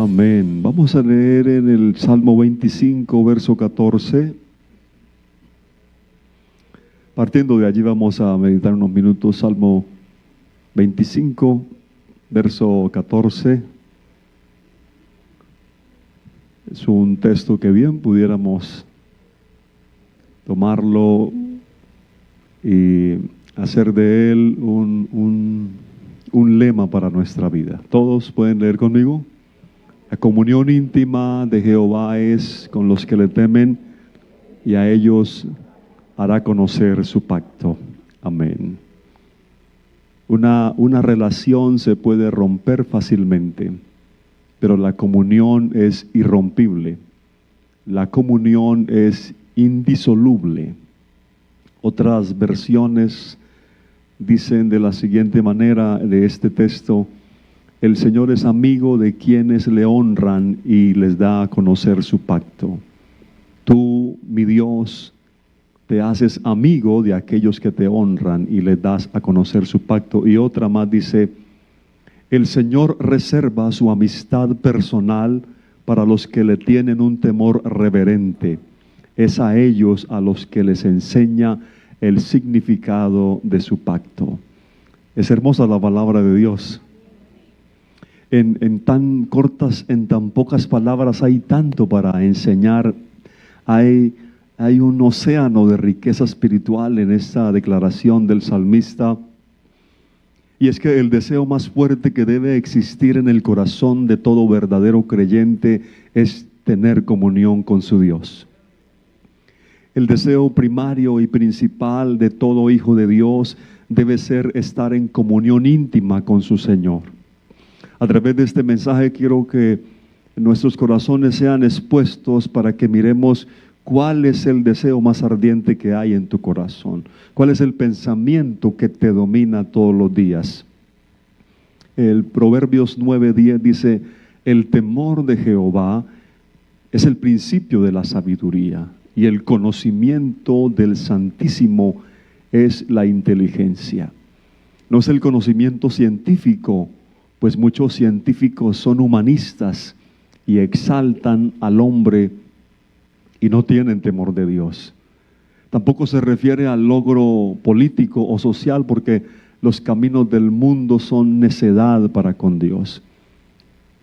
Amén. Vamos a leer en el Salmo 25, verso 14. Partiendo de allí vamos a meditar unos minutos. Salmo 25, verso 14. Es un texto que bien pudiéramos tomarlo y hacer de él un lema para nuestra vida. ¿Todos pueden leer conmigo? La comunión íntima de Jehová es con los que le temen, y a ellos hará conocer su pacto. Amén. Una relación se puede romper fácilmente, pero la comunión es irrompible. La comunión es indisoluble. Otras versiones dicen de la siguiente manera de este texto: el Señor es amigo de quienes le honran y les da a conocer su pacto. Tú, mi Dios, te haces amigo de aquellos que te honran y les das a conocer su pacto. Y otra más dice: el Señor reserva su amistad personal para los que le tienen un temor reverente. Es a ellos a los que les enseña el significado de su pacto. Es hermosa la palabra de Dios. En tan pocas palabras hay tanto para enseñar. Hay un océano de riqueza espiritual en esta declaración del salmista. Y es que el deseo más fuerte que debe existir en el corazón de todo verdadero creyente es tener comunión con su Dios. El deseo primario y principal de todo hijo de Dios debe ser estar en comunión íntima con su Señor. A través de este mensaje quiero que nuestros corazones sean expuestos para que miremos cuál es el deseo más ardiente que hay en tu corazón. ¿Cuál es el pensamiento que te domina todos los días? El Proverbios 9:10 dice: el temor de Jehová es el principio de la sabiduría, y el conocimiento del Santísimo es la inteligencia. No es el conocimiento científico, pues muchos científicos son humanistas y exaltan al hombre y no tienen temor de Dios. Tampoco se refiere al logro político o social, porque los caminos del mundo son necedad para con Dios.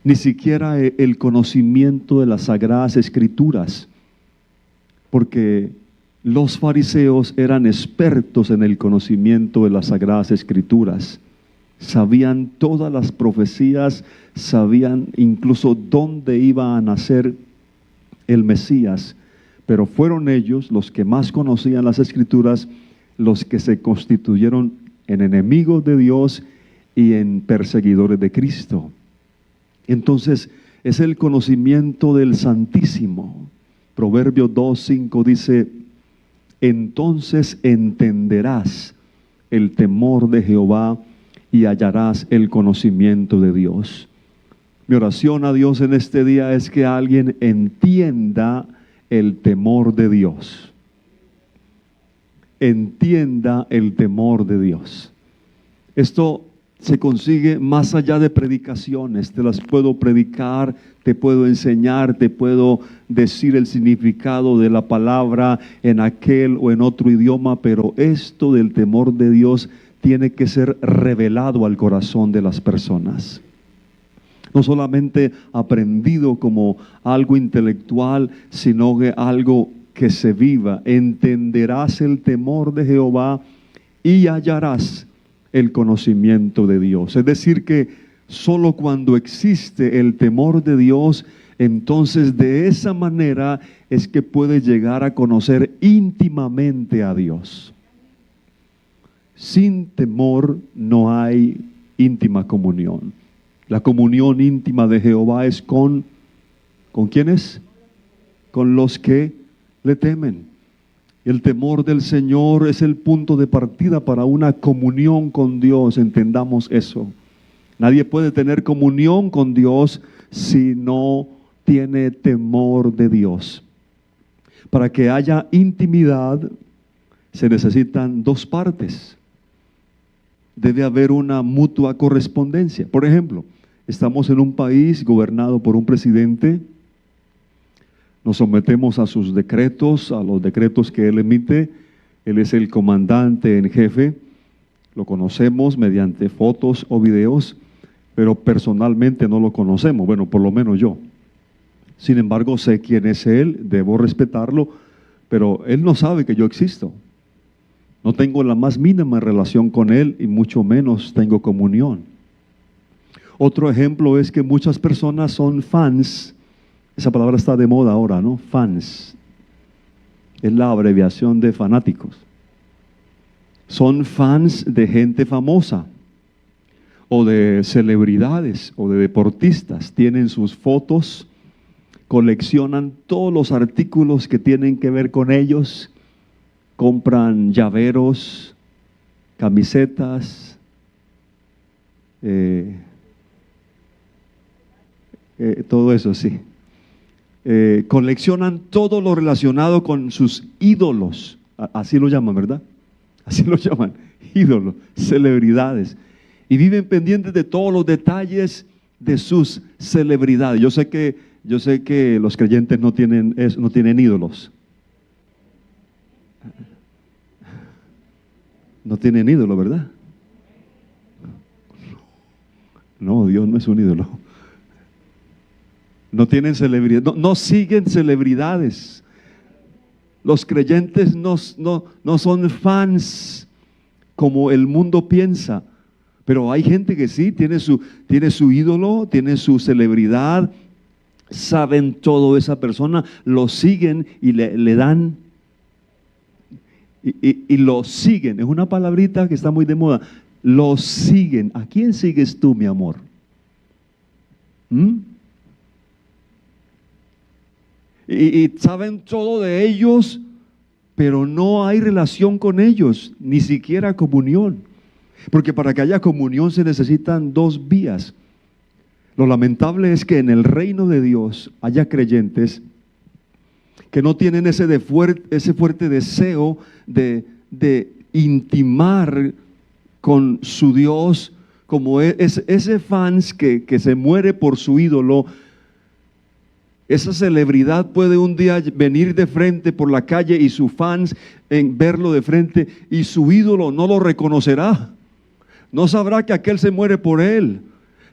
Ni siquiera el conocimiento de las Sagradas Escrituras, porque los fariseos eran expertos en el conocimiento de las Sagradas Escrituras. Sabían todas las profecías, sabían incluso dónde iba a nacer el Mesías, pero fueron ellos los que más conocían las Escrituras, los que se constituyeron en enemigos de Dios y en perseguidores de Cristo. Entonces es el conocimiento del Santísimo. Proverbios 2:5 dice: entonces entenderás el temor de Jehová y hallarás el conocimiento de Dios. Mi oración a Dios en este día es que alguien entienda el temor de Dios. Entienda el temor de Dios. Esto se consigue más allá de predicaciones. Te las puedo predicar, te puedo enseñar, te puedo decir el significado de la palabra en aquel o en otro idioma, pero esto del temor de Dios tiene que ser revelado al corazón de las personas. No solamente aprendido como algo intelectual, sino que algo que se viva. Entenderás el temor de Jehová y hallarás el conocimiento de Dios. Es decir, que solo cuando existe el temor de Dios, entonces de esa manera es que puedes llegar a conocer íntimamente a Dios. Sin temor no hay íntima comunión. La comunión íntima de Jehová es ¿con quiénes? Con los que le temen. El temor del Señor es el punto de partida para una comunión con Dios. Entendamos eso. Nadie puede tener comunión con Dios si no tiene temor de Dios. Para que haya intimidad se necesitan dos partes. Debe haber una mutua correspondencia. Por ejemplo, Estamos en un país gobernado por un presidente. Nos sometemos a sus decretos, a los decretos que él emite. Él es el comandante en jefe. Lo conocemos mediante fotos o videos, pero personalmente no lo conocemos. Bueno, por lo menos yo. Sin embargo, sé quién es él, debo respetarlo, pero él no sabe que yo existo. No tengo la más mínima relación con él y mucho menos tengo comunión. Otro ejemplo es que muchas personas son fans. Esa palabra está de moda ahora, ¿no? Fans. Es la abreviación de fanáticos. Son fans de gente famosa o de celebridades o de deportistas. Tienen sus fotos, coleccionan todos los artículos que tienen que ver con ellos, compran llaveros, camisetas, todo eso, sí. Coleccionan todo lo relacionado con sus ídolos, así lo llaman, ¿verdad? Así lo llaman, ídolos, celebridades. Y viven pendientes de todos los detalles de sus celebridades. Yo sé que los creyentes no tienen ídolos. No tienen ídolo, ¿verdad? No, Dios no es un ídolo. No tienen celebridad, no siguen celebridades. Los creyentes no son fans como el mundo piensa. Pero hay gente que sí, tiene su ídolo, tiene su celebridad, saben todo de esa persona, lo siguen y le dan, y lo siguen. Es una palabrita que está muy de moda. Lo siguen. ¿A quién sigues tú, mi amor? Y saben todo de ellos, pero no hay relación con ellos, ni siquiera comunión. Porque para que haya comunión se necesitan dos vías. Lo lamentable es que en el reino de Dios haya creyentes que no tienen ese fuerte deseo de intimar con su Dios, como ese fans que se muere por su ídolo. Esa celebridad puede un día venir de frente por la calle y su fans verlo de frente y su ídolo no lo reconocerá. No sabrá que aquel se muere por él.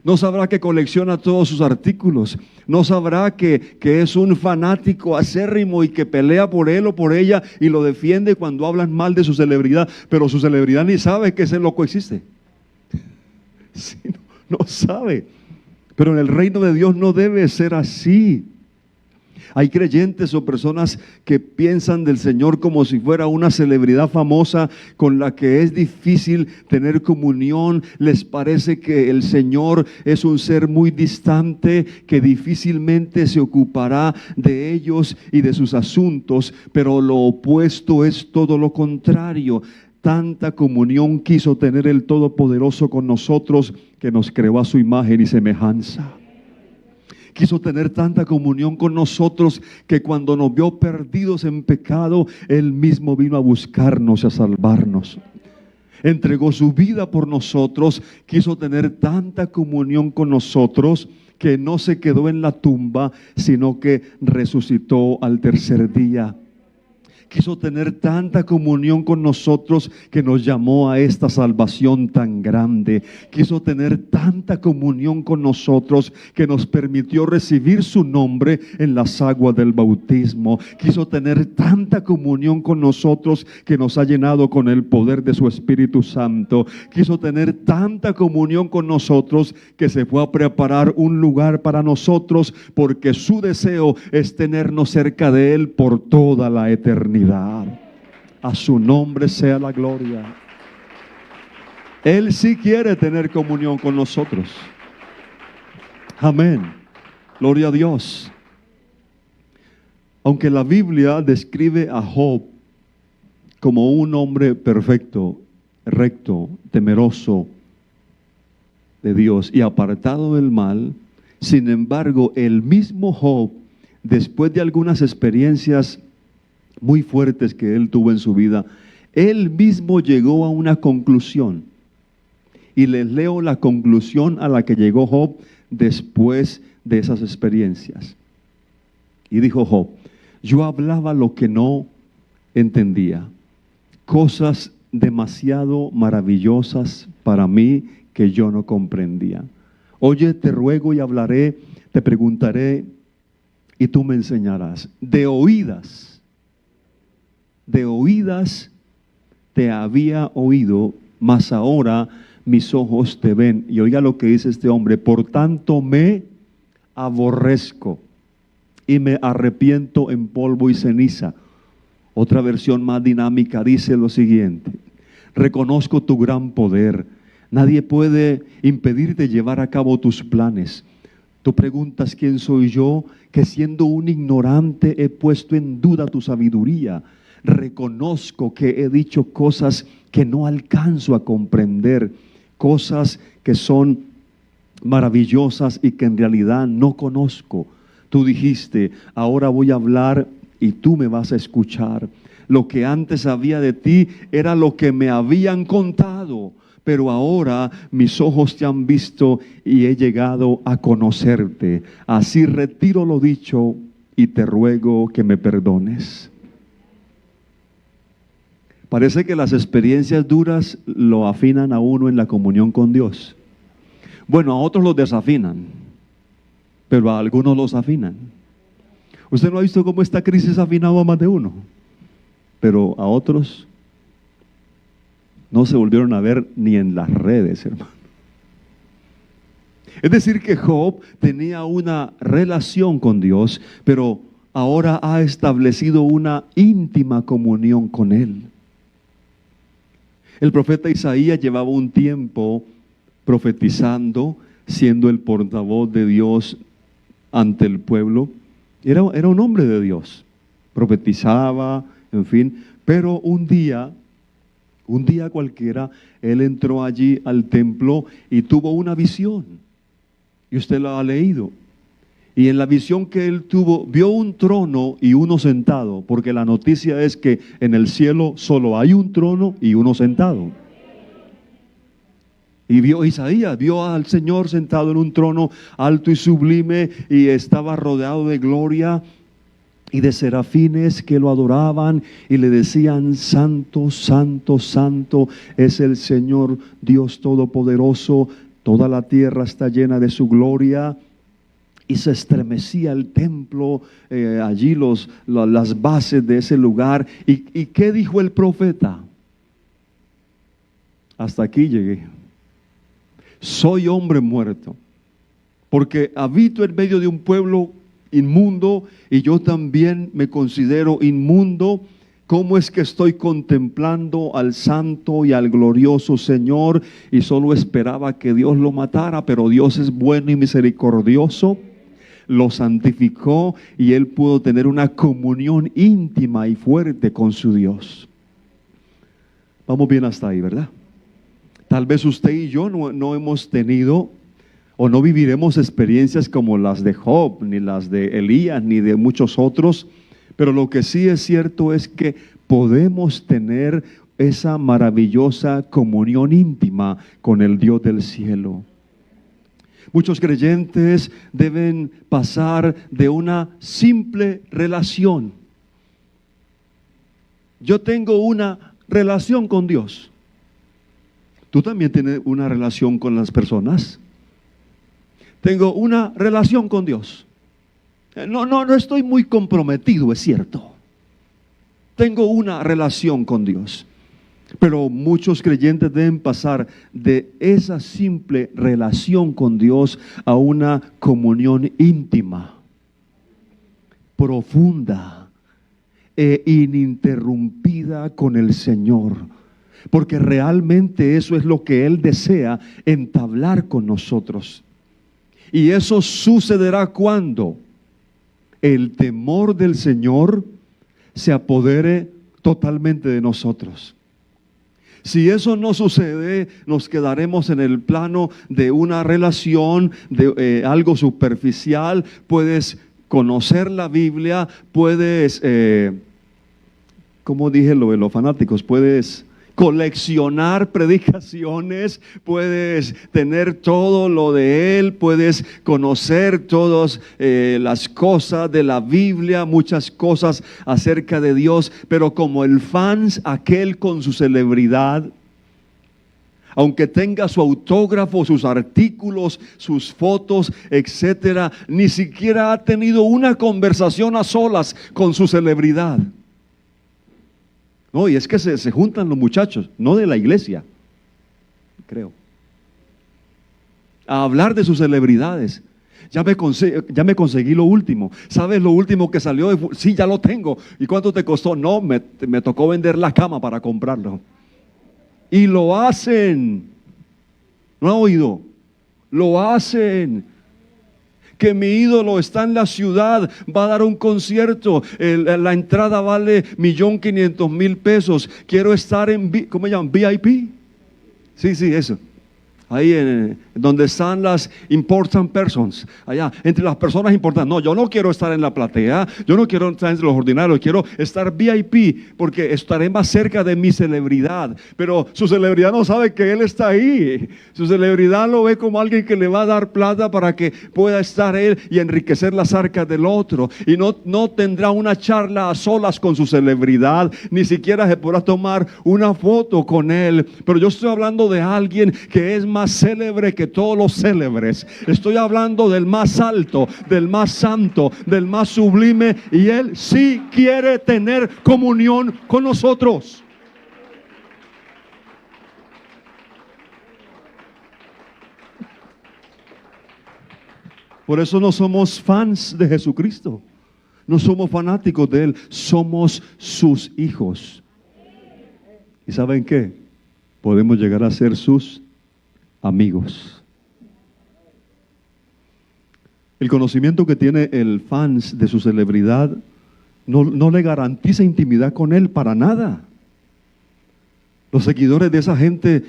No sabrá que colecciona todos sus artículos. No sabrá que es un fanático acérrimo y que pelea por él o por ella y lo defiende cuando hablan mal de su celebridad. Pero su celebridad ni sabe que ese loco existe. Sí, no sabe. Pero en el reino de Dios no debe ser así. Hay creyentes o personas que piensan del Señor como si fuera una celebridad famosa con la que es difícil tener comunión. Les parece que el Señor es un ser muy distante, que difícilmente se ocupará de ellos y de sus asuntos, pero lo opuesto es todo lo contrario. Tanta comunión quiso tener el Todopoderoso con nosotros, que nos creó a su imagen y semejanza. Quiso tener tanta comunión con nosotros que cuando nos vio perdidos en pecado, Él mismo vino a buscarnos y a salvarnos. Entregó su vida por nosotros. Quiso tener tanta comunión con nosotros que no se quedó en la tumba, sino que resucitó al tercer día. Quiso tener tanta comunión con nosotros que nos llamó a esta salvación tan grande. Quiso tener tanta comunión con nosotros que nos permitió recibir su nombre en las aguas del bautismo. Quiso tener tanta comunión con nosotros que nos ha llenado con el poder de su Espíritu Santo. Quiso tener tanta comunión con nosotros que se fue a preparar un lugar para nosotros, porque su deseo es tenernos cerca de Él por toda la eternidad. A su nombre sea la gloria. Él sí quiere tener comunión con nosotros. Amén. Gloria a Dios. Aunque la Biblia describe a Job como un hombre perfecto, recto, temeroso de Dios y apartado del mal, sin embargo, el mismo Job, después de algunas experiencias muy fuertes que él tuvo en su vida, él mismo llegó a una conclusión. Y les leo la conclusión a la que llegó Job después de esas experiencias. Y dijo Job: yo hablaba lo que no entendía, cosas demasiado maravillosas para mí que yo no comprendía. Oye, te ruego y hablaré, te preguntaré y tú me enseñarás. De oídas te había oído, mas ahora mis ojos te ven. Y oiga lo que dice este hombre: por tanto me aborrezco y me arrepiento en polvo y ceniza. Otra versión más dinámica dice lo siguiente: reconozco tu gran poder. Nadie puede impedirte llevar a cabo tus planes. Tú preguntas: ¿quién soy yo? Que siendo un ignorante he puesto en duda tu sabiduría. Reconozco que he dicho cosas que no alcanzo a comprender, cosas que son maravillosas y que en realidad no conozco. Tú dijiste: ahora voy a hablar y tú me vas a escuchar. Lo que antes sabía de ti era lo que me habían contado, pero ahora mis ojos te han visto y he llegado a conocerte. Así retiro lo dicho y te ruego que me perdones. Parece que las experiencias duras lo afinan a uno en la comunión con Dios. Bueno, a otros los desafinan, pero a algunos los afinan. ¿Usted no ha visto cómo esta crisis ha afinado a más de uno? Pero a otros no se volvieron a ver ni en las redes, hermano. Es decir, que Job tenía una relación con Dios, pero ahora ha establecido una íntima comunión con Él. El profeta Isaías llevaba un tiempo profetizando, siendo el portavoz de Dios ante el pueblo. Era un hombre de Dios, profetizaba, en fin, pero un día cualquiera, él entró allí al templo y tuvo una visión, y usted la ha leído. Y en la visión que él tuvo, vio un trono y uno sentado, porque la noticia es que en el cielo solo hay un trono y uno sentado. Y Isaías vio al Señor sentado en un trono alto y sublime, y estaba rodeado de gloria y de serafines que lo adoraban y le decían: santo, santo, santo es el Señor Dios Todopoderoso, toda la tierra está llena de su gloria. Y se estremecía el templo, allí las bases de ese lugar. ¿Y qué dijo el profeta? Hasta aquí llegué. Soy hombre muerto, porque habito en medio de un pueblo inmundo, y yo también me considero inmundo. ¿Cómo es que estoy contemplando al santo y al glorioso Señor y solo esperaba que Dios lo matara? Pero Dios es bueno y misericordioso, lo santificó y él pudo tener una comunión íntima y fuerte con su Dios. Vamos bien hasta ahí, ¿verdad? Tal vez usted y yo no hemos tenido o no viviremos experiencias como las de Job, ni las de Elías, ni de muchos otros, pero lo que sí es cierto es que podemos tener esa maravillosa comunión íntima con el Dios del cielo. Muchos creyentes deben pasar de una simple relación. Yo tengo una relación con Dios. ¿Tú también tienes una relación con las personas? Tengo una relación con Dios. No estoy muy comprometido, es cierto. Tengo una relación con Dios. Pero muchos creyentes deben pasar de esa simple relación con Dios a una comunión íntima, profunda e ininterrumpida con el Señor. Porque realmente eso es lo que Él desea, entablar con nosotros. Y eso sucederá cuando el temor del Señor se apodere totalmente de nosotros. Si eso no sucede, nos quedaremos en el plano de una relación, de algo superficial. Puedes conocer la Biblia, puedes, como dije lo de los fanáticos, puedes coleccionar predicaciones, puedes tener todo lo de Él, puedes conocer todas las cosas de la Biblia, muchas cosas acerca de Dios, pero como el fans, aquel con su celebridad, aunque tenga su autógrafo, sus artículos, sus fotos, etcétera, ni siquiera ha tenido una conversación a solas con su celebridad. No, y es que se juntan los muchachos, no de la iglesia, creo, a hablar de sus celebridades. Ya me conseguí lo último. ¿Sabes lo último que salió? Sí, ya lo tengo. ¿Y cuánto te costó? No, me tocó vender la cama para comprarlo. Y lo hacen. ¿No ha oído? Lo hacen. Que mi ídolo está en la ciudad, va a dar un concierto, la entrada vale 1.500.000 pesos. Quiero estar en, ¿cómo llaman? VIP. Sí, eso. Ahí donde están las important persons, allá, entre las personas importantes. No, yo no quiero estar en la platea, yo no quiero estar entre los ordinarios, quiero estar VIP, porque estaré más cerca de mi celebridad. Pero su celebridad no sabe que él está ahí. Su celebridad lo ve como alguien que le va a dar plata para que pueda estar él y enriquecer las arcas del otro. Y no tendrá una charla a solas con su celebridad, ni siquiera se podrá tomar una foto con él. Pero yo estoy hablando de alguien que es más célebre que todos los célebres. Estoy hablando del más alto, del más santo, del más sublime, y Él sí quiere tener comunión con nosotros. Por eso no somos fans de Jesucristo, no somos fanáticos de Él, somos sus hijos. ¿Y saben qué? Podemos llegar a ser sus amigos. El conocimiento que tiene el fans de su celebridad no le garantiza intimidad con él para nada. Los seguidores de esa gente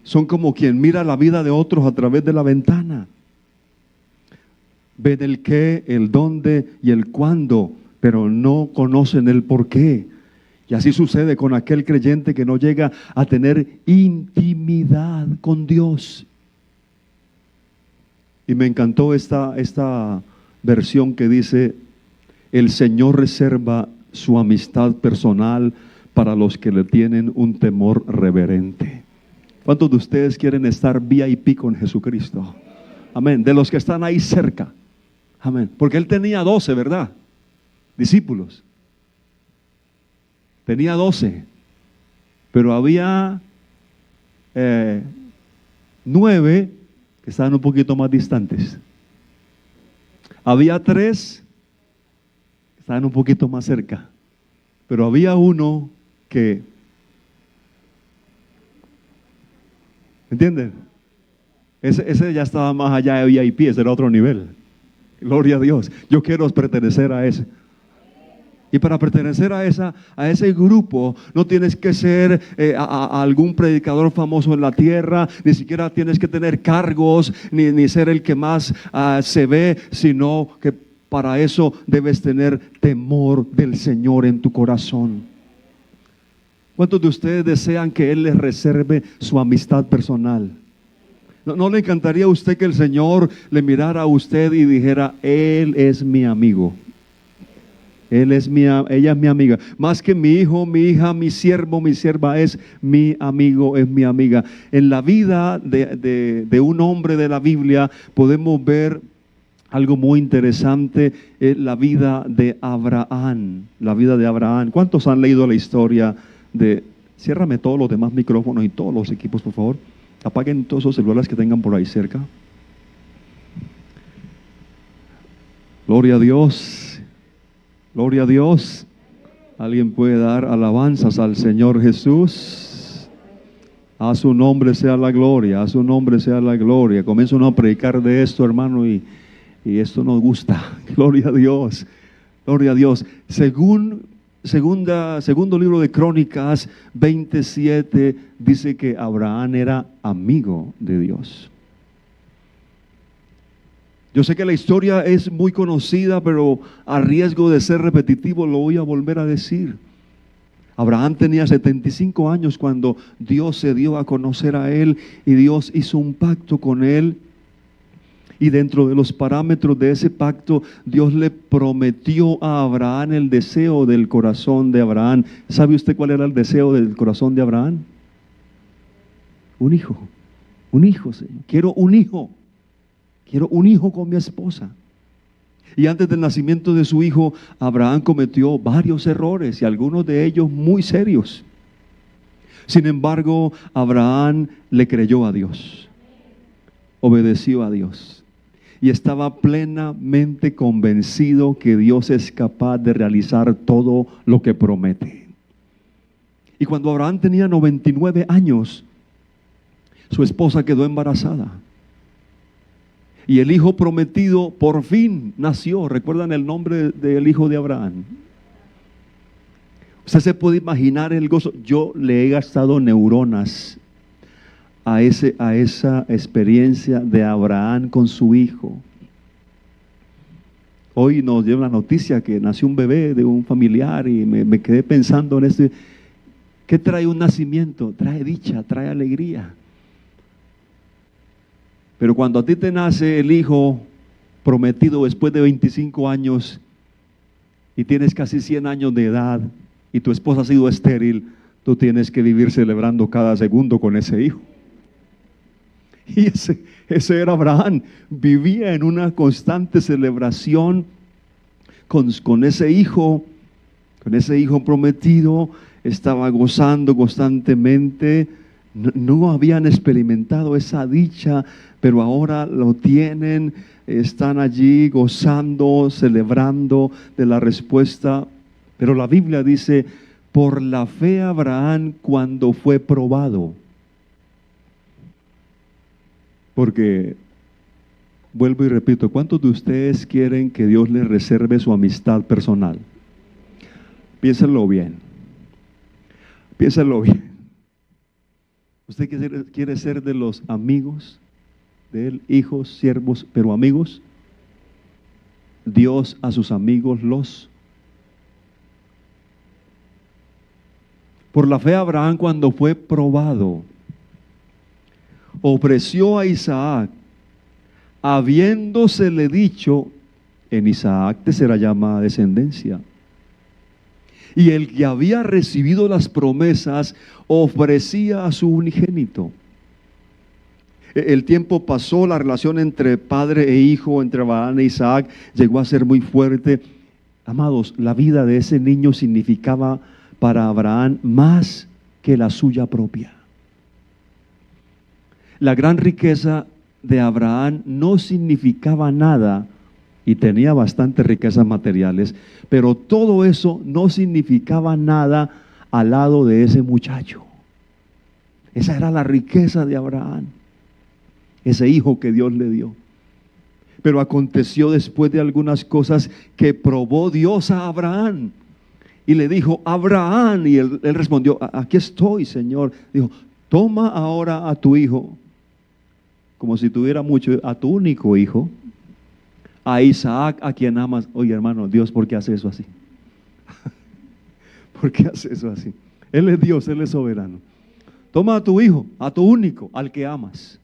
son como quien mira la vida de otros a través de la ventana. Ven el qué, el dónde y el cuándo, pero no conocen el por qué. Y así sucede con aquel creyente que no llega a tener intimidad con Dios. Y me encantó esta versión que dice: el Señor reserva su amistad personal para los que le tienen un temor reverente. ¿Cuántos de ustedes quieren estar VIP con Jesucristo? Amén. De los que están ahí cerca. Amén. Porque Él tenía 12, ¿verdad? Discípulos. Tenía 12, pero había 9 que estaban un poquito más distantes. Había 3 que estaban un poquito más cerca, pero había uno que, ¿entienden? Ese ya estaba más allá de VIP, ese era otro nivel. Gloria a Dios. Yo quiero pertenecer a ese. Y para pertenecer a ese grupo no tienes que ser a algún predicador famoso en la tierra, ni siquiera tienes que tener cargos, ni ser el que más se ve, sino que para eso debes tener temor del Señor en tu corazón. ¿Cuántos de ustedes desean que Él les reserve su amistad personal? ¿No le encantaría a usted que el Señor le mirara a usted y dijera: Él es mi amigo? Ella es mi amiga, más que mi hijo, mi hija, mi siervo, mi sierva, es mi amigo, es mi amiga. En la vida de un hombre de la Biblia podemos ver algo muy interesante, la vida de Abraham. La vida de Abraham. ¿Cuántos han leído la historia de... Ciérrame todos los demás micrófonos y todos los equipos, por favor. Apaguen todos esos celulares que tengan por ahí cerca. Gloria a Dios. Gloria a Dios. Alguien puede dar alabanzas al Señor Jesús. A su nombre sea la gloria, a su nombre sea la gloria. Comienza uno a predicar de esto, hermano, y esto nos gusta. Gloria a Dios, gloria a Dios. Segundo libro de Crónicas 27 dice que Abraham era amigo de Dios. Yo sé que la historia es muy conocida, pero a riesgo de ser repetitivo lo voy a volver a decir. Abraham tenía 75 años cuando Dios se dio a conocer a él y Dios hizo un pacto con él. Y dentro de los parámetros de ese pacto, Dios le prometió a Abraham el deseo del corazón de Abraham. ¿Sabe usted cuál era el deseo del corazón de Abraham? Un hijo, Señor. Quiero un hijo con mi esposa. Y antes del nacimiento de su hijo, Abraham cometió varios errores y algunos de ellos muy serios. Sin embargo, Abraham le creyó a Dios, obedeció a Dios y estaba plenamente convencido que Dios es capaz de realizar todo lo que promete. Y cuando Abraham tenía 99 años, su esposa quedó embarazada. Y el hijo prometido por fin nació. ¿Recuerdan el nombre del hijo de Abraham? Usted se puede imaginar el gozo. Yo le he gastado neuronas a esa experiencia de Abraham con su hijo. Hoy nos dio la noticia que nació un bebé de un familiar y me quedé pensando en esto. ¿Qué trae un nacimiento? Trae dicha, trae alegría. Pero cuando a ti te nace el hijo prometido después de 25 años y tienes casi 100 años de edad y tu esposa ha sido estéril, tú tienes que vivir celebrando cada segundo con ese hijo. Y ese era Abraham, vivía en una constante celebración con ese hijo prometido, estaba gozando constantemente. No habían experimentado esa dicha, pero ahora lo tienen, están allí gozando, celebrando de la respuesta. Pero la Biblia dice, por la fe Abraham cuando fue probado. Porque, vuelvo y repito, ¿cuántos de ustedes quieren que Dios les reserve su amistad personal? Piénsenlo bien. ¿Usted quiere ser de los amigos de él, hijos, siervos, pero amigos? Dios a sus amigos Por la fe Abraham cuando fue probado, ofreció a Isaac, habiéndosele dicho, en Isaac te será llamada descendencia. Y el que había recibido las promesas ofrecía a su unigénito. El tiempo pasó, la relación entre padre e hijo, entre Abraham e Isaac, llegó a ser muy fuerte. Amados, la vida de ese niño significaba para Abraham más que la suya propia. La gran riqueza de Abraham no significaba nada, y tenía bastantes riquezas materiales, pero todo eso no significaba nada al lado de ese muchacho. Esa era la riqueza de Abraham, ese hijo que Dios le dio. Pero aconteció después de algunas cosas que probó Dios a Abraham y le dijo, Abraham, y él respondió, aquí estoy, Señor. Dijo, toma ahora a tu hijo, como si tuviera mucho, a tu único hijo, a Isaac, a quien amas. Oye, hermano, Dios, ¿por qué hace eso así? ¿Por qué hace eso así? Él es Dios, Él es soberano. Toma a tu hijo, a tu único, al que amas,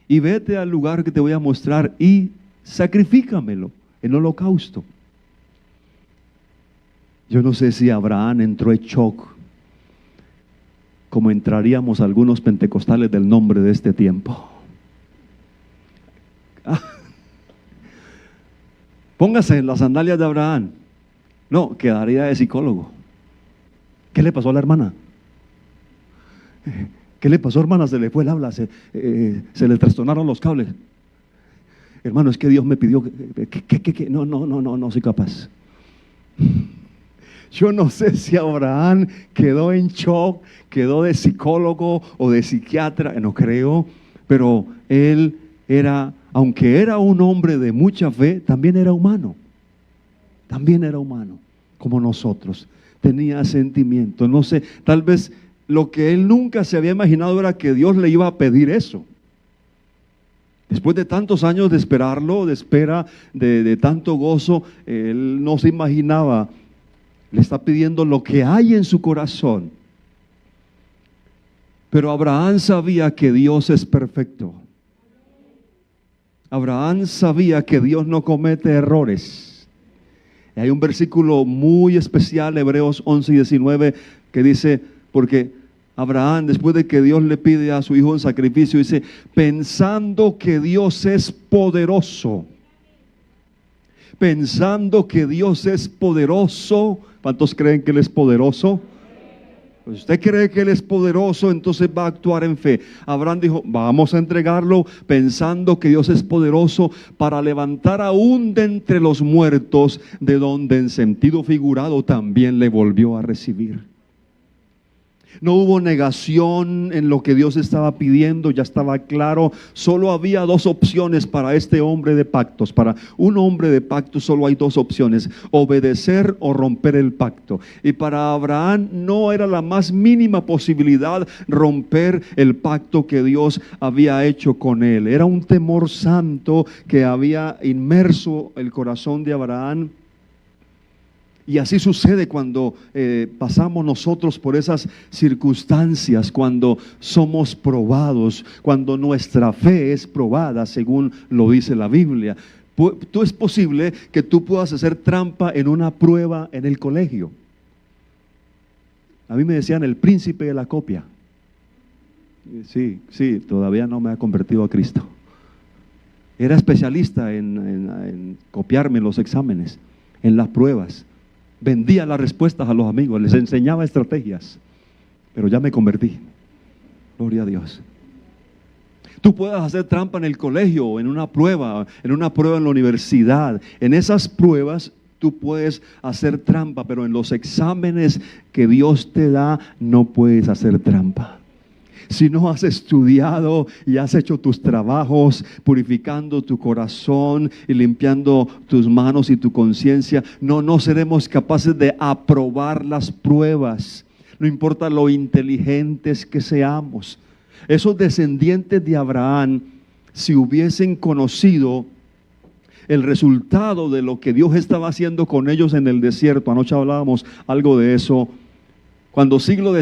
y vete al lugar que te voy a mostrar y sacrifícamelo en holocausto. Yo no sé si Abraham entró en shock, como entraríamos algunos pentecostales del nombre de este tiempo. Póngase en las sandalias de Abraham. No, quedaría de psicólogo. ¿Qué le pasó a la hermana? ¿Qué le pasó, hermana? Se le fue el habla, se le trastornaron los cables. Hermano, es que Dios me pidió que no soy capaz. Yo no sé si Abraham quedó en shock, quedó de psicólogo o de psiquiatra, no creo, pero él era, aunque era un hombre de mucha fe, también era humano, como nosotros, tenía sentimientos. No sé, tal vez lo que él nunca se había imaginado era que Dios le iba a pedir eso. Después de tantos años de esperarlo, de espera, de tanto gozo, él no se imaginaba Le está pidiendo lo que hay en su corazón. Pero Abraham sabía que Dios es perfecto. Abraham sabía que Dios no comete errores. Y hay un versículo muy especial, Hebreos 11 y 19, que dice, porque Abraham, después de que Dios le pide a su hijo un sacrificio, dice, pensando que Dios es poderoso. Pensando que Dios es poderoso. ¿Cuántos creen que Él es poderoso? Pues usted cree que Él es poderoso, entonces va a actuar en fe. Abraham dijo, vamos a entregarlo pensando que Dios es poderoso para levantar aún de entre los muertos, de donde en sentido figurado también le volvió a recibir. No hubo negación en lo que Dios estaba pidiendo, ya estaba claro. Solo había dos opciones para este hombre de pactos. Para un hombre de pactos solo hay dos opciones: obedecer o romper el pacto. Y para Abraham no era la más mínima posibilidad romper el pacto que Dios había hecho con él. Era un temor santo que había inmerso el corazón de Abraham. Y así sucede cuando pasamos nosotros por esas circunstancias, cuando somos probados, cuando nuestra fe es probada, según lo dice la Biblia. Es posible que tú puedas hacer trampa en una prueba en el colegio. A mí me decían el príncipe de la copia. Sí, todavía no me ha convertido a Cristo. Era especialista en copiarme los exámenes, en las pruebas. Vendía las respuestas a los amigos, les enseñaba estrategias, pero ya me convertí. Gloria a Dios. Tú puedes hacer trampa en el colegio, en una prueba en la universidad. En esas pruebas tú puedes hacer trampa, pero en los exámenes que Dios te da no puedes hacer trampa. Si no has estudiado y has hecho tus trabajos, purificando tu corazón y limpiando tus manos y tu conciencia, no seremos capaces de aprobar las pruebas. No importa lo inteligentes que seamos. Esos descendientes de Abraham, si hubiesen conocido el resultado de lo que Dios estaba haciendo con ellos en el desierto, anoche hablábamos algo de eso. Cuando siglos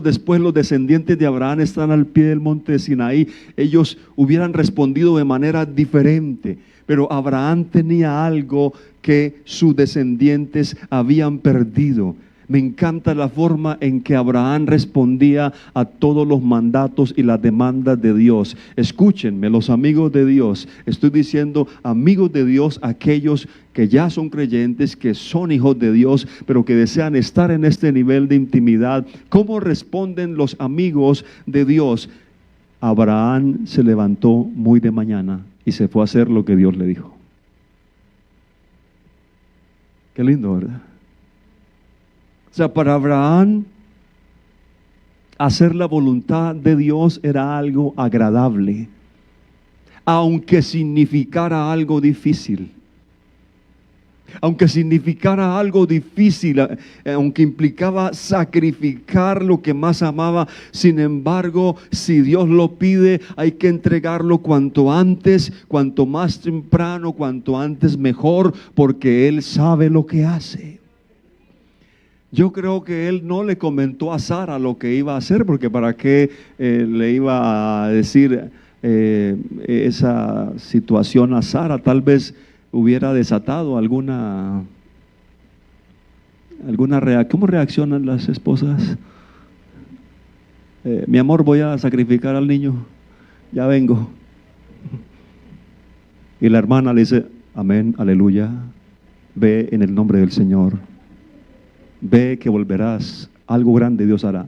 después los descendientes de Abraham están al pie del monte de Sinaí, ellos hubieran respondido de manera diferente. Pero Abraham tenía algo que sus descendientes habían perdido. Me encanta la forma en que Abraham respondía a todos los mandatos y las demandas de Dios. Escúchenme, los amigos de Dios. Estoy diciendo amigos de Dios, aquellos que ya son creyentes, que son hijos de Dios, pero que desean estar en este nivel de intimidad. ¿Cómo responden los amigos de Dios? Abraham se levantó muy de mañana y se fue a hacer lo que Dios le dijo. Qué lindo, ¿verdad? O sea, para Abraham, hacer la voluntad de Dios era algo agradable, aunque significara algo difícil. Aunque significara algo difícil, aunque implicaba sacrificar lo que más amaba, sin embargo, si Dios lo pide, hay que entregarlo cuanto antes, cuanto más temprano, cuanto antes mejor, porque Él sabe lo que hace. Yo creo que él no le comentó a Sara lo que iba a hacer, porque para qué le iba a decir esa situación a Sara. Tal vez hubiera desatado alguna reacción. ¿Cómo reaccionan las esposas? Mi amor, voy a sacrificar al niño, ya vengo. Y la hermana le dice, amén, aleluya, ve en el nombre del Señor. Ve que volverás, algo grande Dios hará.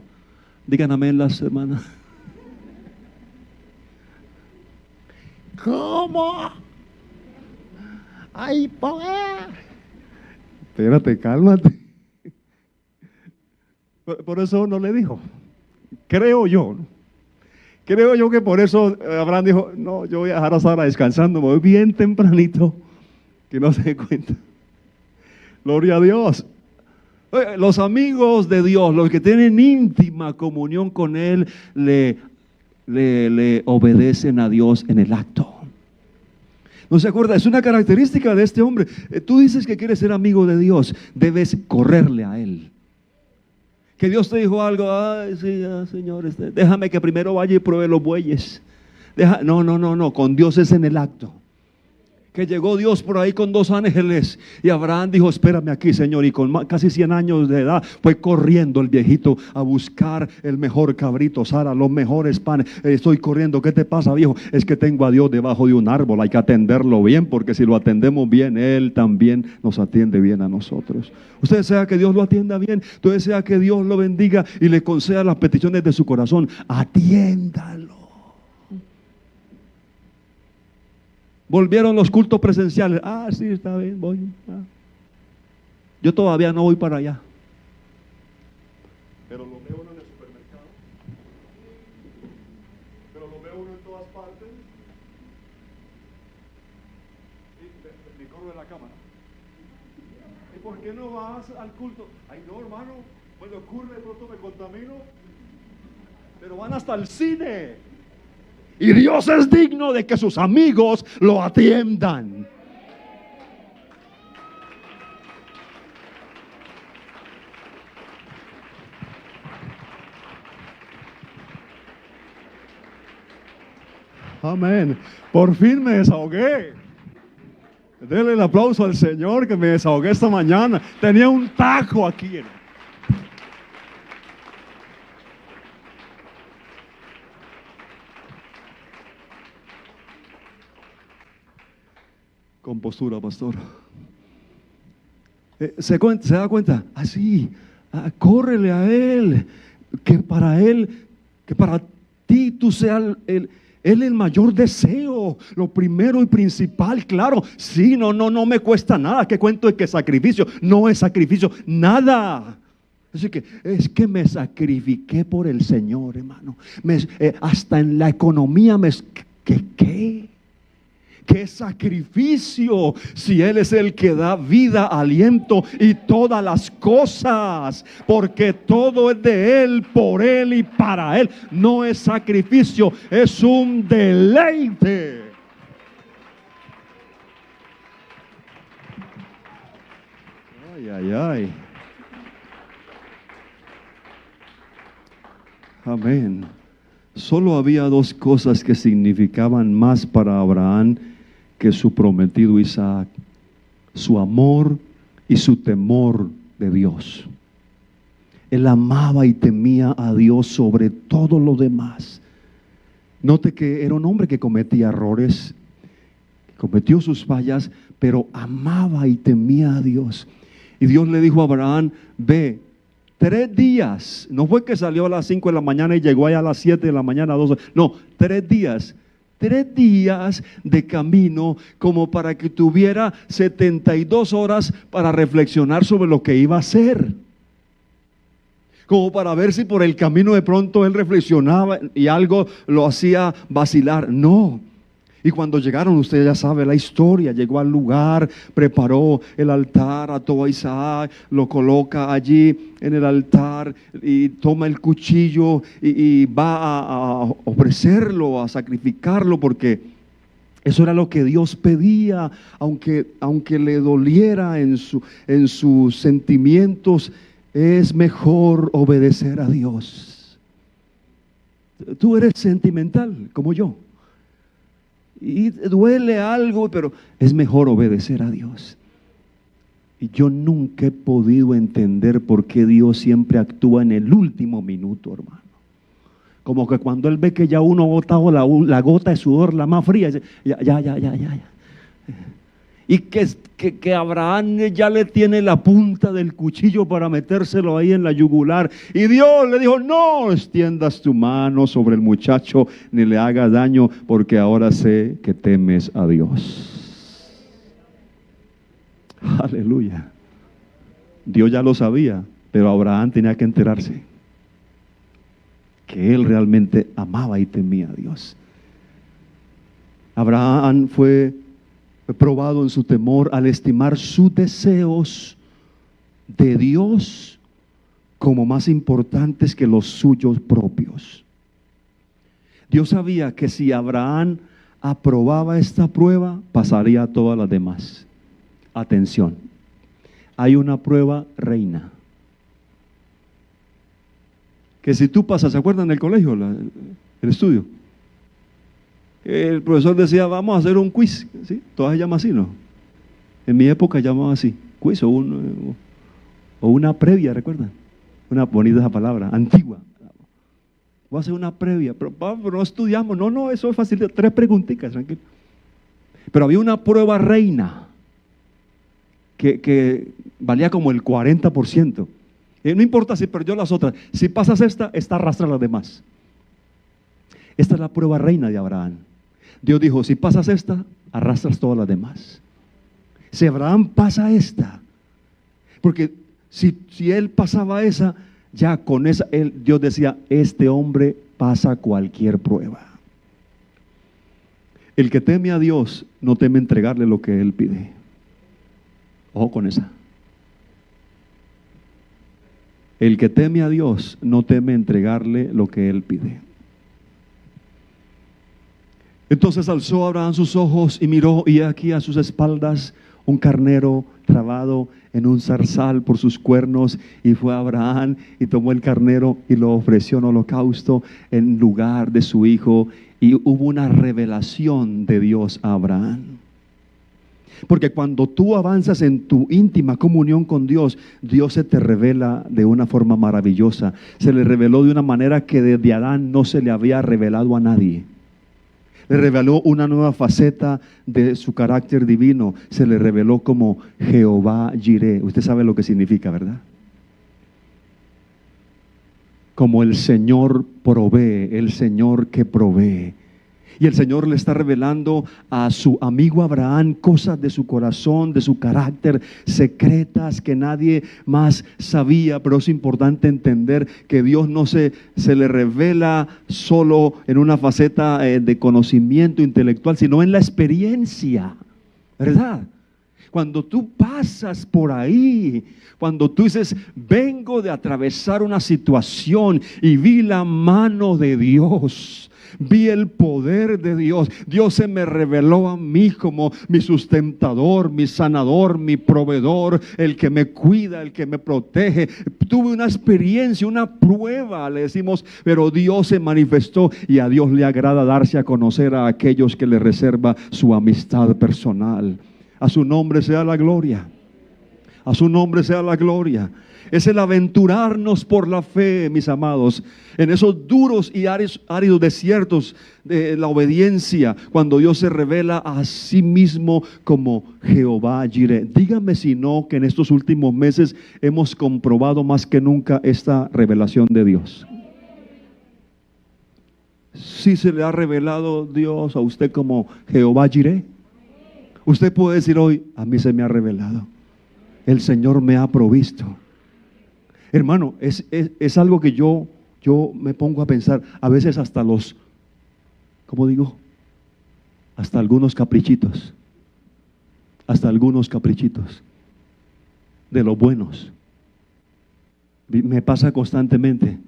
Digan amén las hermanas. ¿Cómo? ¡Ay, poder! Espérate, cálmate. Por eso no le dijo. Creo yo que por eso Abraham dijo, no, yo voy a dejar a Sara descansando, me voy bien tempranito, que no se dé cuenta. Gloria a Dios. Los amigos de Dios, los que tienen íntima comunión con Él, le obedecen a Dios en el acto. ¿No se acuerda? Es una característica de este hombre. Tú dices que quieres ser amigo de Dios, debes correrle a Él. Que Dios te dijo algo, ay, sí, Señor, déjame que primero vaya y pruebe los bueyes. No, con Dios es en el acto. Que llegó Dios por ahí con 2 ángeles y Abraham dijo, espérame aquí, Señor, y con casi 100 años de edad fue corriendo el viejito a buscar el mejor cabrito, Sara, los mejores panes. Estoy corriendo, ¿qué te pasa, viejo? Es que tengo a Dios debajo de un árbol, hay que atenderlo bien, porque si lo atendemos bien, Él también nos atiende bien a nosotros. Usted desea que Dios lo atienda bien, usted desea que Dios lo bendiga y le conceda las peticiones de su corazón, atiéndalo. Volvieron los cultos presenciales. Sí, está bien, voy. Yo todavía no voy para allá. Pero lo veo uno en el supermercado. Pero lo veo uno en todas partes. Y me corro de la cámara. ¿Y por qué no vas al culto? Ay, no, hermano. Bueno, ocurre, de pronto me contamino. Pero van hasta el cine. Y Dios es digno de que sus amigos lo atiendan. Amén. Por fin me desahogué. Denle el aplauso al Señor que me desahogué esta mañana. Tenía un tajo aquí. Con postura, pastor. ¿Se da cuenta? Así, córrele a Él, que para ti tú seas Él el mayor deseo, lo primero y principal. Claro, sí, no me cuesta nada. ¿Qué cuento de que sacrificio? No es sacrificio, nada. Así que es que me sacrifiqué por el Señor, hermano. Hasta en la economía ¿qué? ¡Qué sacrificio! Si Él es el que da vida, aliento y todas las cosas, porque todo es de Él, por Él y para Él. No es sacrificio, es un deleite. Ay. Amén. Solo había 2 cosas que significaban más para Abraham que su prometido Isaac: su amor y su temor de Dios. Él amaba y temía a Dios sobre todo lo demás. Note que era un hombre que cometía errores, cometió sus fallas, pero amaba y temía a Dios. Y Dios le dijo a Abraham, ve 3 días, no fue que salió a las 5 de la mañana y llegó allá a las 7 de la mañana, 12, no, 3 días. 3 días de camino, como para que tuviera 72 horas para reflexionar sobre lo que iba a hacer. Como para ver si por el camino de pronto él reflexionaba y algo lo hacía vacilar. No. Y cuando llegaron, usted ya sabe la historia, llegó al lugar, preparó el altar, ató a Isaac, lo coloca allí en el altar y toma el cuchillo y va a ofrecerlo, a sacrificarlo, porque eso era lo que Dios pedía, aunque le doliera en sus sentimientos. Es mejor obedecer a Dios. Tú eres sentimental como yo. Y duele algo, pero es mejor obedecer a Dios. Y yo nunca he podido entender por qué Dios siempre actúa en el último minuto, hermano. Como que cuando Él ve que ya uno ha botado la gota de sudor, la más fría, dice, ya. Y que Abraham ya le tiene la punta del cuchillo para metérselo ahí en la yugular. Y Dios le dijo, no extiendas tu mano sobre el muchacho, ni le hagas daño, porque ahora sé que temes a Dios. Aleluya. Dios ya lo sabía, pero Abraham tenía que enterarse que él realmente amaba y temía a Dios. Abraham fue probado en su temor al estimar sus deseos de Dios como más importantes que los suyos propios. Dios sabía que si Abraham aprobaba esta prueba, pasaría a todas las demás. Atención, hay una prueba reina. Que si tú pasas, ¿se acuerdan del colegio, el estudio? El profesor decía, vamos a hacer un quiz, ¿sí? Todas se llama así, ¿no? En mi época llamaban así, quiz o una previa, ¿recuerdan? Una bonita esa palabra, antigua. Voy a hacer una previa, pero no estudiamos, no, eso es fácil, 3 preguntitas, tranquilo. Pero había una prueba reina que valía como el 40%. No importa si perdió las otras, si pasas esta arrastra las demás. Esta es la prueba reina de Abraham. Dios dijo, si pasas esta, arrastras todas las demás. Si Abraham pasa esta, porque si él pasaba esa, ya con esa, Dios decía, este hombre pasa cualquier prueba. El que teme a Dios no teme entregarle lo que Él pide. Ojo con esa. El que teme a Dios no teme entregarle lo que Él pide. Entonces alzó Abraham sus ojos y miró, y aquí a sus espaldas un carnero trabado en un zarzal por sus cuernos, y fue Abraham y tomó el carnero y lo ofreció en holocausto en lugar de su hijo. Y hubo una revelación de Dios a Abraham. Porque cuando tú avanzas en tu íntima comunión con Dios, Dios se te revela de una forma maravillosa. Se le reveló de una manera que desde Adán no se le había revelado a nadie. Le reveló una nueva faceta de su carácter divino. Se le reveló como Jehová Jireh. Usted sabe lo que significa, ¿verdad? Como el Señor provee, el Señor que provee. Y el Señor le está revelando a su amigo Abraham cosas de su corazón, de su carácter, secretas que nadie más sabía. Pero es importante entender que Dios no se le revela solo en una faceta de conocimiento intelectual, sino en la experiencia, ¿verdad? Cuando tú pasas por ahí, cuando tú dices, vengo de atravesar una situación y vi la mano de Dios, vi el poder de Dios. Dios se me reveló a mí como mi sustentador, mi sanador, mi proveedor, el que me cuida, el que me protege. Tuve una experiencia, una prueba, le decimos, pero Dios se manifestó, y a Dios le agrada darse a conocer a aquellos que le reserva su amistad personal. A su nombre sea la gloria. A su nombre sea la gloria. Es el aventurarnos por la fe, mis amados, en esos duros y áridos desiertos de la obediencia, cuando Dios se revela a sí mismo como Jehová Jireh. Dígame si no, que en estos últimos meses hemos comprobado más que nunca esta revelación de Dios. ¿Sí se le ha revelado Dios a usted como Jehová Jireh? Usted puede decir hoy, a mí se me ha revelado. El Señor me ha provisto. Hermano, es algo que yo me pongo a pensar. A veces hasta ¿cómo digo? Hasta algunos caprichitos. Hasta algunos caprichitos. De los buenos. Me pasa constantemente.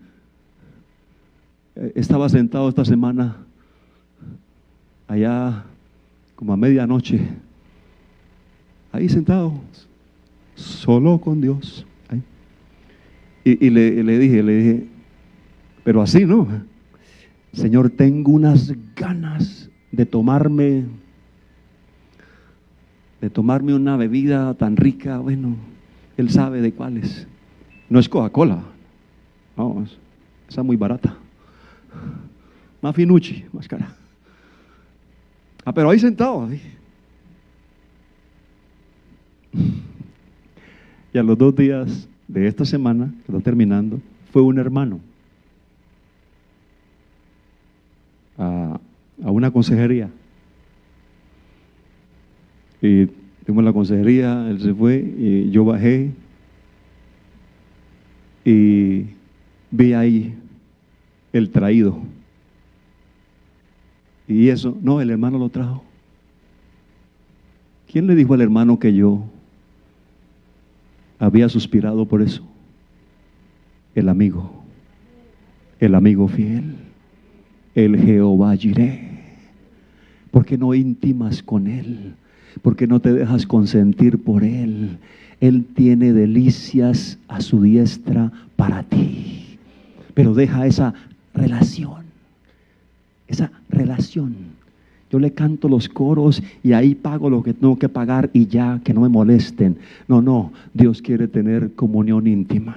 Estaba sentado esta semana allá como a medianoche, ahí sentado, solo con Dios. Ahí. Y le dije, pero así no, Señor, tengo unas ganas de tomarme una bebida tan rica. Bueno, Él sabe de cuáles. No es Coca-Cola, no, esa muy barata, más finucci, más cara. Pero ahí sentado, ahí. Y a los 2 días de esta semana, que está terminando, fue un hermano a una consejería. Y tuvimos la consejería, él se fue, y yo bajé y vi ahí el traído. Y eso, no, el hermano lo trajo. ¿Quién le dijo al hermano que yo había suspirado por eso? El amigo fiel, el Jehová Jireh. ¿Por qué no intimas con Él? ¿Por qué no te dejas consentir por Él? Él tiene delicias a su diestra para ti. Pero deja esa relación. Esa relación. Yo le canto los coros y ahí pago lo que tengo que pagar y ya, que no me molesten. No, Dios quiere tener comunión íntima.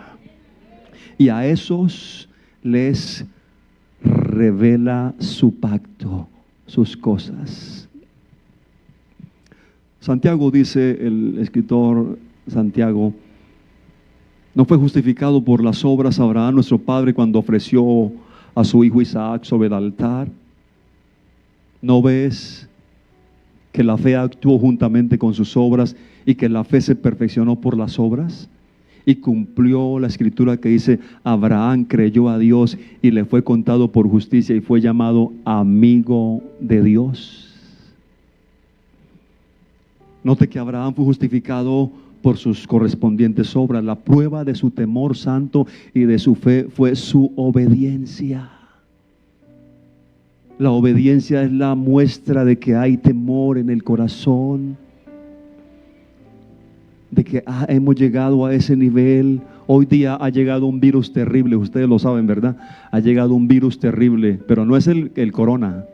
Y a esos les revela su pacto, sus cosas. Santiago dice, el escritor Santiago, no fue justificado por las obras Abraham, nuestro padre, cuando ofreció a su hijo Isaac sobre el altar. ¿No ves que la fe actuó juntamente con sus obras y que la fe se perfeccionó por las obras? Y cumplió la escritura que dice, Abraham creyó a Dios y le fue contado por justicia y fue llamado amigo de Dios. Note que Abraham fue justificado por sus correspondientes obras. La prueba de su temor santo y de su fe fue su obediencia. La obediencia es la muestra de que hay temor en el corazón, de que hemos llegado a ese nivel. Hoy día ha llegado un virus terrible, ustedes lo saben, ¿verdad? Ha llegado un virus terrible, pero no es el corona,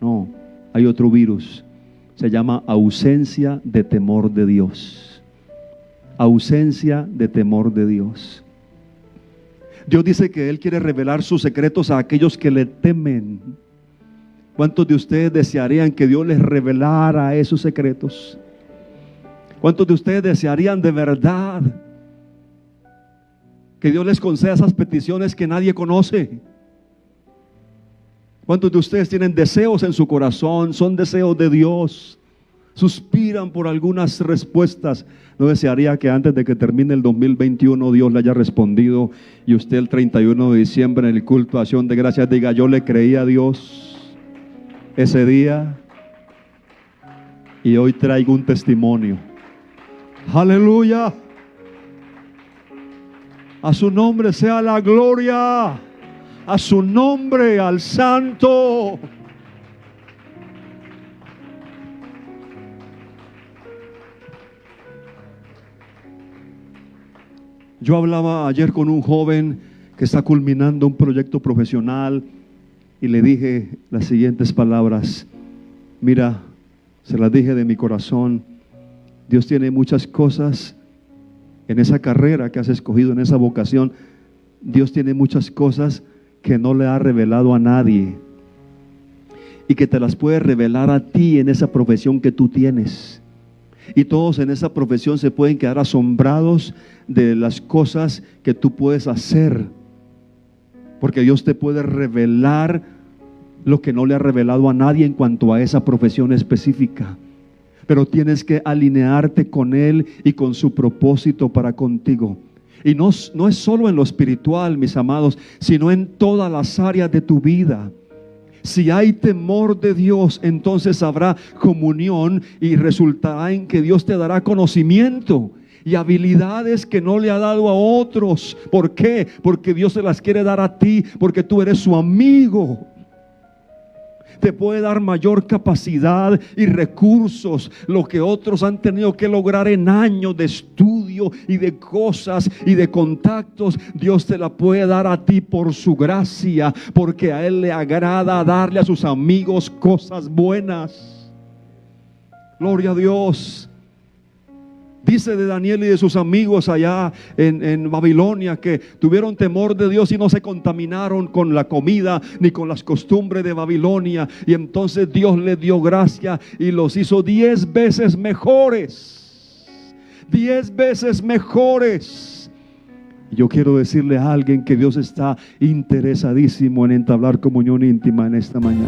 no, hay otro virus, se llama ausencia de temor de Dios. Ausencia de temor de Dios. Dios dice que Él quiere revelar sus secretos a aquellos que le temen. ¿Cuántos de ustedes desearían que Dios les revelara esos secretos? ¿Cuántos de ustedes desearían de verdad que Dios les conceda esas peticiones que nadie conoce? ¿Cuántos de ustedes tienen deseos en su corazón? Son deseos de Dios. Suspiran por algunas respuestas. ¿No desearía que antes de que termine el 2021 Dios le haya respondido y usted el 31 de diciembre en el culto de acción de gracias diga: yo le creí a Dios ese día y hoy traigo un testimonio? Aleluya. A su nombre sea la gloria. A su nombre, al Santo. Yo hablaba ayer con un joven que está culminando un proyecto profesional y le dije las siguientes palabras. Mira, se las dije de mi corazón. Dios tiene muchas cosas en esa carrera que has escogido, en esa vocación. Dios tiene muchas cosas que no le ha revelado a nadie y que te las puede revelar a ti en esa profesión que tú tienes. Y todos en esa profesión se pueden quedar asombrados de las cosas que tú puedes hacer, porque Dios te puede revelar lo que no le ha revelado a nadie en cuanto a esa profesión específica. Pero tienes que alinearte con Él y con su propósito para contigo. Y no es solo en lo espiritual, mis amados, sino en todas las áreas de tu vida. Si hay temor de Dios, entonces habrá comunión y resultará en que Dios te dará conocimiento y habilidades que no le ha dado a otros. ¿Por qué? Porque Dios se las quiere dar a ti, porque tú eres su amigo. Te puede dar mayor capacidad y recursos, lo que otros han tenido que lograr en años de estudio y de cosas y de contactos. Dios te la puede dar a ti por su gracia, porque a Él le agrada darle a sus amigos cosas buenas. Gloria a Dios. Dice de Daniel y de sus amigos allá en Babilonia que tuvieron temor de Dios y no se contaminaron con la comida ni con las costumbres de Babilonia. Y entonces Dios les dio gracia y los hizo 10 veces mejores. 10 veces mejores. Yo quiero decirle a alguien que Dios está interesadísimo en entablar comunión íntima en esta mañana.